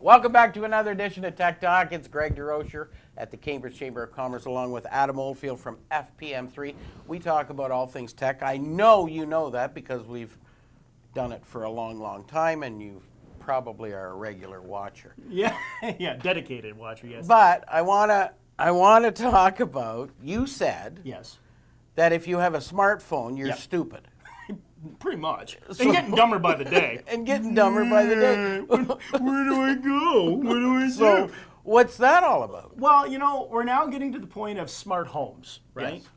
Welcome back to another edition of Tech Talk. It's Greg DeRocher at the Cambridge Chamber of Commerce along with Adam Oldfield from FPM3. We talk about all things tech. I know you know that because we've done it for a long, long time and you probably are a regular watcher. Yeah, yeah, dedicated watcher, yes. But I want to talk about, you said Yes. that if you have a smartphone, you're Yep. stupid. Pretty much. And getting dumber by the day. And getting dumber by the day. Where do I go? What do I So, do? what's that all about? Well, you know, we're now getting to the point of smart homes, right? Yes.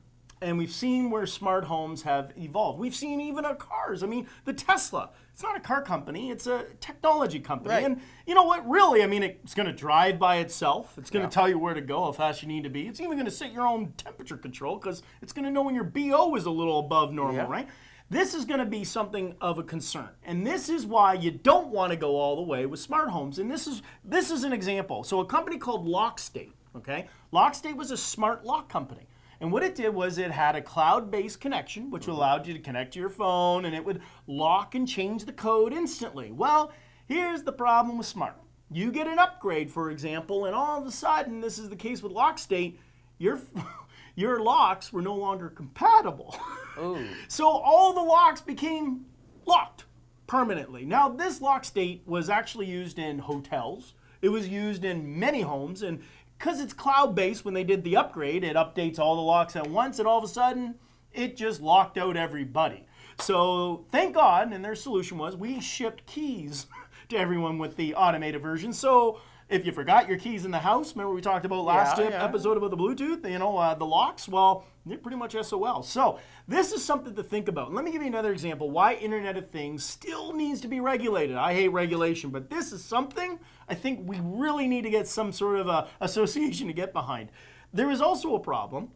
And we've seen where smart homes have evolved. We've seen even our cars. I mean, the Tesla, it's not a car company, it's a technology company. Right. And you know what, really, I mean, it's going to drive by itself. It's going to Yeah. tell you where to go, how fast you need to be. It's even going to set your own temperature control because it's going to know when your BO is a little above normal, Yeah. right? This is going to be something of a concern. And this is why you don't want to go all the way with smart homes. And this is an example. So a company called LockState, okay? LockState was a smart lock company. And what it did was it had a cloud-based connection, which allowed you to connect to your phone, and it would lock and change the code instantly. Well, here's the problem with smart. You get an upgrade, for example, and all of a sudden, this is the case with LockState, your locks were no longer compatible. Ooh. So all the locks became locked permanently. Now, this LockState was actually used in hotels. It was used in many homes, and because it's cloud-based, when they did the upgrade, it updates all the locks at once, and all of a sudden, it just locked out everybody. So thank God, and their solution was we shipped keys to everyone with the automated version. So if you forgot your keys in the house, remember we talked about last episode about the Bluetooth, the locks, well, they're pretty much SOL. So this is something to think about. Let me give you another example why Internet of Things still needs to be regulated. I hate regulation, but this is something I think we really need to get some sort of a association to get behind. There is also a problem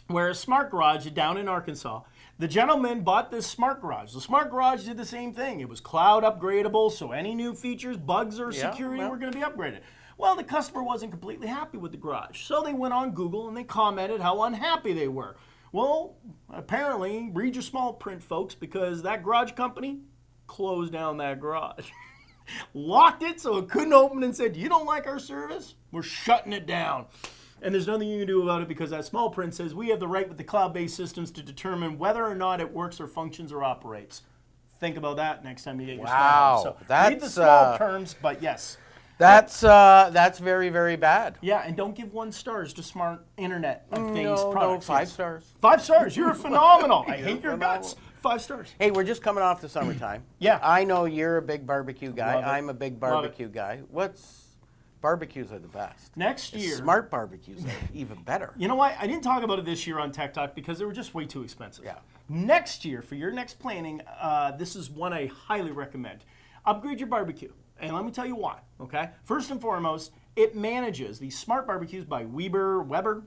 where a smart garage down in Arkansas, the gentleman bought this smart garage. The smart garage did the same thing. It was cloud upgradable, so any new features, bugs, or security were going to be upgraded. Well, the customer wasn't completely happy with the garage, so they went on Google and they commented how unhappy they were. Well, apparently, read your small print, folks, because that garage company closed down that garage. Locked it so it couldn't open and said, you don't like our service? We're shutting it down. And there's nothing you can do about it because that small print says we have the right with the cloud-based systems to determine whether or not it works or functions or operates. Think about that next time you get your smart home. So read the small terms, but yes. That's very, very bad. Yeah, and don't give 1 stars to smart Internet of Things products. No, 5 stars. 5 stars. You're phenomenal. I hate your guts. 5 stars. Hey, we're just coming off the summertime. Yeah. I know you're a big barbecue guy. Love it. I'm a big barbecue guy. Barbecues are the best. Next year. Smart barbecues are even better. You know what? I didn't talk about it this year on Tech Talk because they were just way too expensive. Yeah. Next year, for your next planning, this is one I highly recommend. Upgrade your barbecue. And let me tell you why, okay? First and foremost, it manages these smart barbecues by Weber,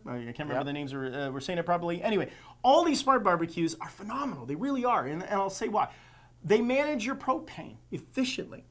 I can't remember the names, we're saying it properly. Anyway, all these smart barbecues are phenomenal. They really are, and I'll say why. They manage your propane efficiently.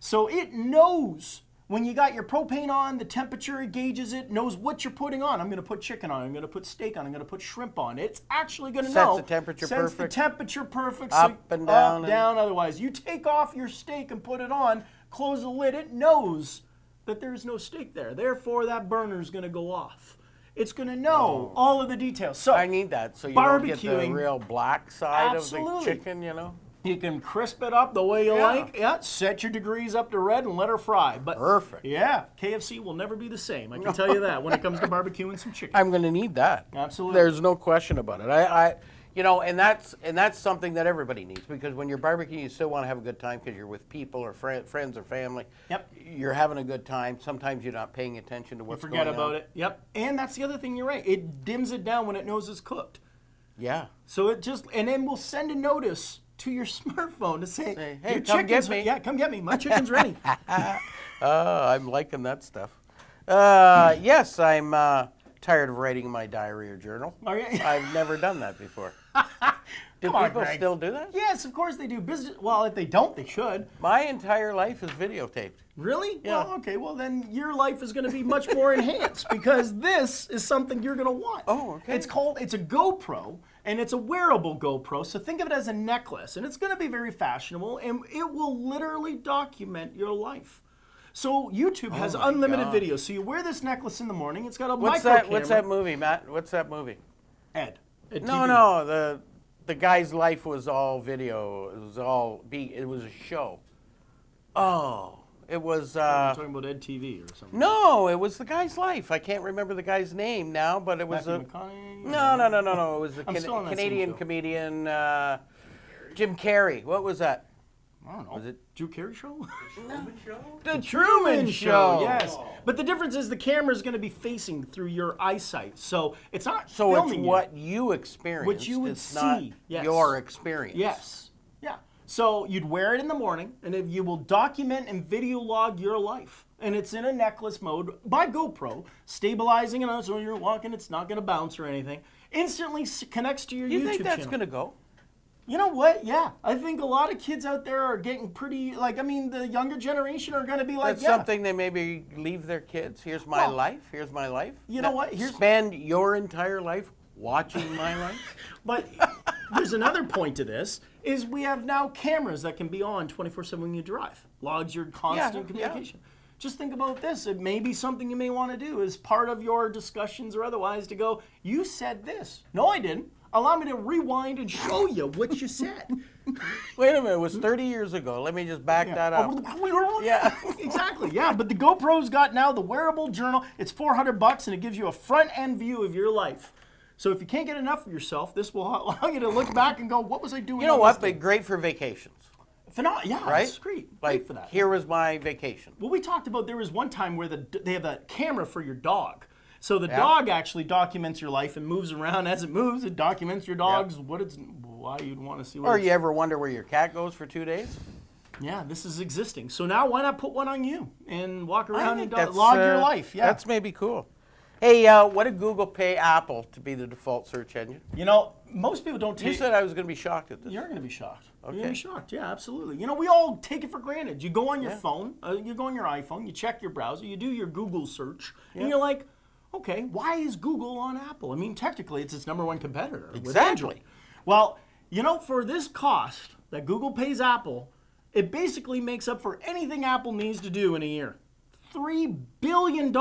So it knows when you got your propane on, the temperature, it gauges it, knows what you're putting on. I'm going to put chicken on, I'm going to put steak on, I'm going to put shrimp on. It's actually going to know. Sets the temperature Sets perfect. the temperature perfect. Up and down. Up, down, otherwise. You take off your steak and put it on, close the lid, it knows that there's no steak there. Therefore, that burner is going to go off. It's going to know all of the details. So I need that so you don't get the barbecuing, real black side absolutely. of the chicken, you know? You can crisp it up the way you like. Yeah, set your degrees up to red and let her fry. But Perfect. Yeah, KFC will never be the same. I can tell you that when it comes to barbecuing some chicken. I'm going to need that. Absolutely. There's no question about it. And that's something that everybody needs because when you're barbecuing, you still want to have a good time because you're with people or friends or family. Yep. You're having a good time. Sometimes you're not paying attention to what's going on. Forget about it. Yep. And that's the other thing. You're right. It dims it down when it knows it's cooked. Yeah. So it just and then we'll send a notice to your smartphone to say, hey, your come get chicken's me. Yeah, come get me. My chicken's ready. I'm liking that stuff. Yes, I'm tired of writing my diary or journal. Are you? I've never done that before. Do Come on, people Greg. still do that? Yes, of course they do. Business. Well, if they don't, they should. My entire life is videotaped. Really? Yeah. Well, okay. Well, then your life is going to be much more enhanced because this is something you're going to want. Oh, okay. It's a GoPro, and it's a wearable GoPro. So think of it as a necklace, and it's going to be very fashionable, and it will literally document your life. So YouTube has my unlimited gosh. videos. So you wear this necklace in the morning. It's got a What's micro that? camera. What's that movie, Matt? What's that movie? Ed. Ed No, TV. no. The guy's life was all video. It was a show. Oh, it was. You're talking about Ed TV or something. No, it was the guy's life. I can't remember the guy's name now, but it was Matthew McConaughey? No. It was the I'm still on that same Canadian show. comedian Jim Carrey. What was that? I don't know. Was it Drew Carey Show? The Truman Show? Yes. But the difference is the camera is going to be facing through your eyesight. So it's not So it's filming what you experienced. What you would it's not see, yes. your experience. Yes. Yeah. So you'd wear it in the morning, and if you will document and video log your life. And it's in a necklace mode by GoPro, stabilizing it so when you're walking, it's not going to bounce or anything. Instantly connects to your You YouTube think that's channel. going to go? You know what? Yeah. I think a lot of kids out there are getting pretty, the younger generation are going to be like, That's yeah. something they maybe leave their kids. Here's my Well, life. Here's my life. you know what? Here's- Spend your entire life watching my life. But there's another point to this, is we have now cameras that can be on 24/7 when you drive. Logs your constant Yeah, communication. Just think about this. It may be something you may want to do as part of your discussions or otherwise to go, you said this. No, I didn't. Allow me to rewind and show you what you said. Wait a minute. It was 30 years ago. Let me just back that up. Yeah. Exactly. Yeah, but the GoPro's got now the wearable journal. It's $400 and it gives you a front end view of your life. So if you can't get enough of yourself, this will allow you to look back and go, what was I doing? You know on what? this day? But great for vacations, Yeah, right? it's great. Like, Great for that. here was my vacation. Well, we talked about there was one time where they have a camera for your dog. So the dog actually documents your life and moves around as it moves. It documents your dog's why you'd want to see what Or it's- you ever wonder where your cat goes for 2 days? Yeah, this is existing. So now why not put one on you and walk around and that's, log your life? Yeah. That's maybe cool. Hey, what did Google pay Apple to be the default search engine? You know, most people don't You take said I was going to be shocked at this. You're going to be shocked. You're Okay. going to be shocked. Yeah, absolutely. You know, we all take it for granted. You go on your Yeah. phone, you go on your iPhone, you check your browser, you do your Google search, Yeah. and you're like, okay, why is Google on Apple? I mean, technically, it's its #1 competitor. With Exactly. Android. Well, you know, for this cost that Google pays Apple, it basically makes up for anything Apple needs to do in a year. $3 billion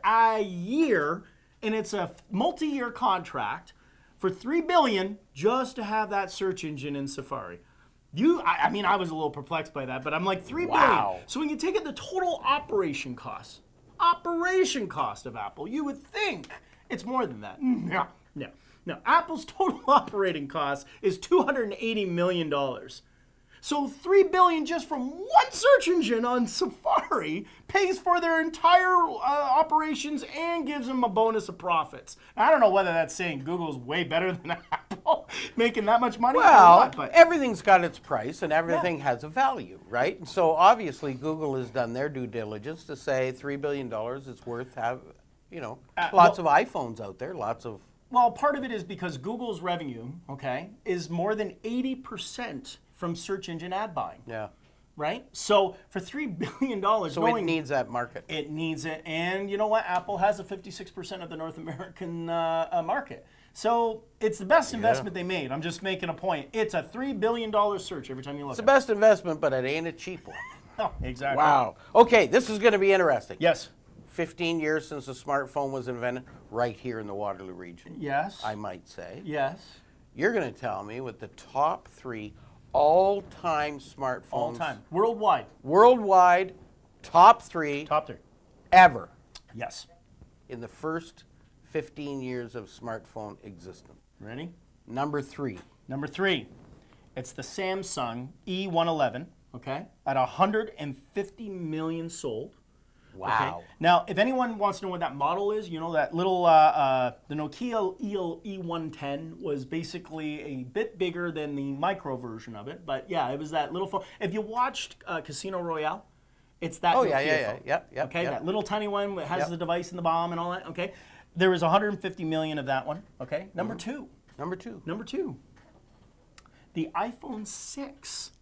a year, and it's a multi-year contract for $3 billion just to have that search engine in Safari. I mean, I was a little perplexed by that, but I'm like, $3 billion. Wow. So when you take it the total operation cost of Apple, you would think it's more than that. No. Apple's total operating cost is $280 million. So $3 billion just from one search engine on Safari pays for their entire operations and gives them a bonus of profits. I don't know whether that's saying Google's way better than Apple, making that much money. or Well, what, but everything's got its price and everything has a value, right? And so obviously Google has done their due diligence to say $3 billion is worth lots of iPhones out there, lots of. well, part of it is because Google's revenue, okay, is more than 80% from search engine ad buying, Yeah. right? So for $3 billion, So it needs that market. It needs it. And you know what? Apple has a 56% of the North American market. So it's the best investment they made. I'm just making a point. It's a $3 billion search every time you look It's the at best investment, but it ain't a cheap one. it. Oh, exactly. Wow. Okay, this is going to be interesting. Yes. 15 years since the smartphone was invented, right here in the Waterloo region, Yes. I might say. Yes. You're going to tell me what the top 3 all-time smartphones, All time. Worldwide. worldwide, top 3 Top 3. ever Yes. in the first 15 years of smartphone existence. Ready? Number 3. Number 3. It's the Samsung E111, okay, at 150 million sold. Wow. Okay. Now, if anyone wants to know what that model is, you know that little, the Nokia E110 was basically a bit bigger than the micro version of it. But yeah, it was that little phone. If you watched Casino Royale, it's that Oh, Nokia yeah. phone. Yep. Okay, that little tiny one that has Yep. the device and the bomb and all that. Okay. There was 150 million of that one. Okay. Number 2. Number 2. Number 2. The iPhone 6.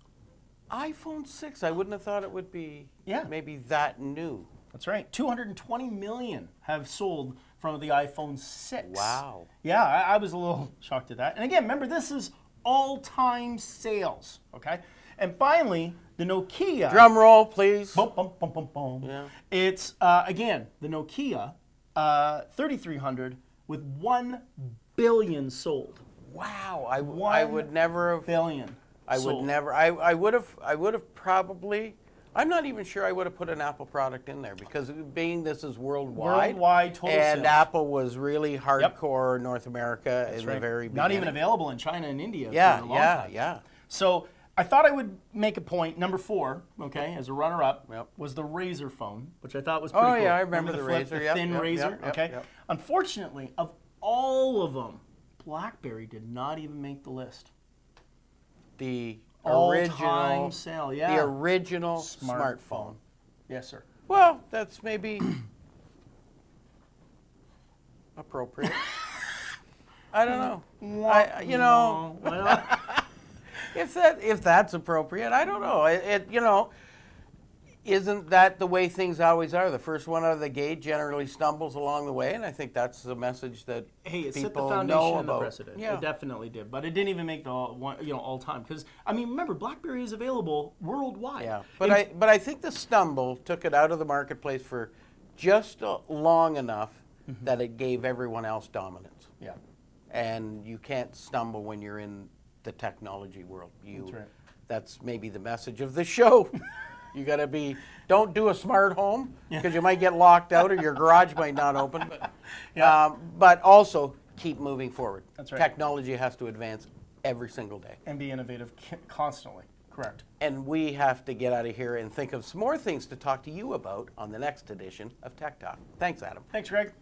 iPhone 6. I wouldn't have thought it would be maybe that new. That's right. 220 million have sold from the iPhone 6. Wow. Yeah, I was a little shocked at that. And again, remember, this is all-time sales, okay? And finally, the Nokia. Drum roll, please. Bum, bum, bum, bum, bum. Yeah. It's, again, the Nokia 3300 with 1 billion sold. Wow, I 1 would never have. billion I would sold. never. I would have probably. I'm not even sure I would have put an Apple product in there because being this is worldwide. Worldwide total and sales. Apple was really hardcore North America in the Right. very Not beginning. even available in China and India Yeah, for a long yeah, time. yeah. So I thought I would make a point. Number 4, okay, as a runner-up, Yep. was the Razr phone, which I thought was pretty Oh, cool. yeah, I remember the flip, Razr, the yep, thin yep, Razr, yep, yep, okay? yep. Unfortunately, of all of them, BlackBerry did not even make the list. The All-time original sale, yeah. The original smartphone. Yes, sir. Well, that's maybe appropriate. I don't know. You know, Well, if that's appropriate, I don't know. Isn't that the way things always are? The first one out of the gate generally stumbles along the way, and I think that's the message that hey, it people set the know foundation and the about. precedent. Yeah. It definitely did, but it didn't even make the all time. Because I mean, remember, BlackBerry is available worldwide. Yeah, but I think the stumble took it out of the marketplace for just long enough that it gave everyone else dominance. Yeah. And you can't stumble when you're in the technology world. That's right. That's maybe the message of the show. You got to don't do a smart home because you might get locked out or your garage might not open. But also keep moving forward. That's right. Technology has to advance every single day. And be innovative constantly. Correct. And we have to get out of here and think of some more things to talk to you about on the next edition of Tech Talk. Thanks, Adam. Thanks, Greg.